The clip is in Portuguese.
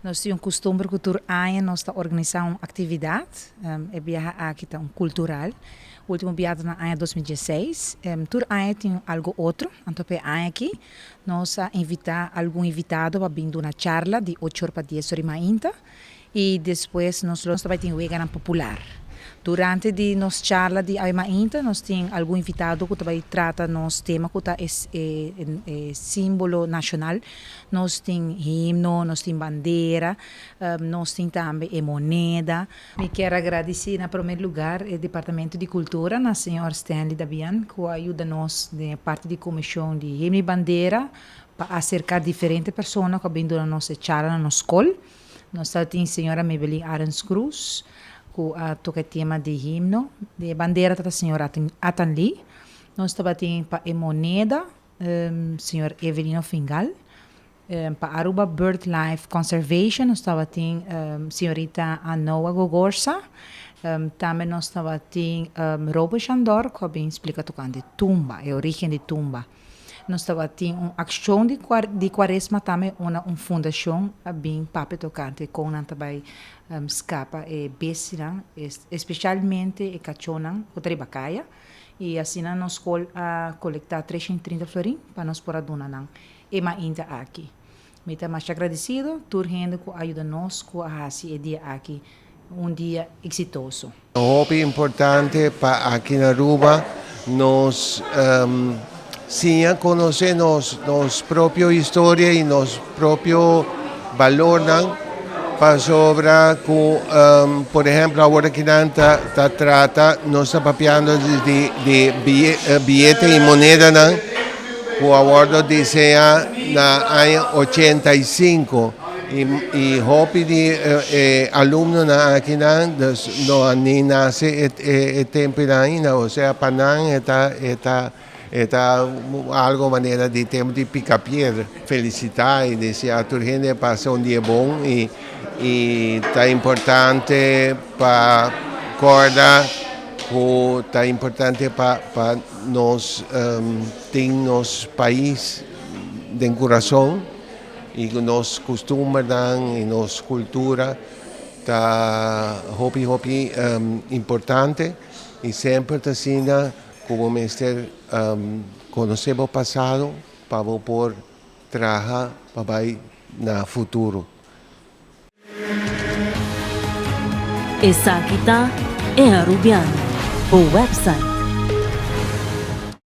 Nós temos um costume que todo ano nós organizar uma atividade, é viajar aqui um cultural. O último viagem na ano 2016. Todo ano tem algo outro, então é ano aqui nós invitar algum invitado para vir uma charla de 8 horas para 10 horas ainda e depois nós também temos o vegan popular. Durante a nossa charla de ainda nós temos algum invitado que também trata nosso tema que é símbolo nacional. Nós temos himno, nós temos bandeira, nós temos também moneda. Me quero agradecer, em primeiro lugar, o Departamento de Cultura, na senhora Stanley Dabian, que ajuda-nos na parte de comissão de himno e bandeira para acercar diferentes pessoas que vêm na nossa charla, na nossa escola. Nós temos a senhora Maybelline Arens Cruz, que toca o tema de himno, de bandeira da senhora Atan Lee. Nós também temos para a moneda, senhor Evelino Fingal. Para Aruba BirdLife Conservation, nós também temos senhorita Anoa Gogorsa. Também nós também temos Robo Chandor, que bem explica tocando de tumba, a origem de tumba. Nós também temos uma ação de quaresma, também uma fundação bem papo tocante, com também escapa e besina, especialmente e cachonan, o tribacaia, e assim nós coletar 330 florim para nós por adunar e mais ainda aqui. Me está mais agradecido, por gente que ajuda nós com a esse dia aqui, dia exitoso. Um hobby importante para aqui na Aruba, nós sim conhecer nossa própria história e nosso próprio valor, para sobre, por exemplo, agora que está trata, nós estamos falando de bilhete e moneda, o acordo desenha na ano 85 e hobby de aluno aqui não nem nasce tempo ainda, ou seja, para está algo maneira de tempo de picar-pedra. Felicitar e desejar a toda gente passar dia bom e está importante para acordar, está importante para nós ter nosso país de coração e nossos costumes e nossa cultura está hobby importante e sempre está sendo como mestre conhecer o passado para poder trabalhar para no futuro. Essa aqui é Arubiano, o website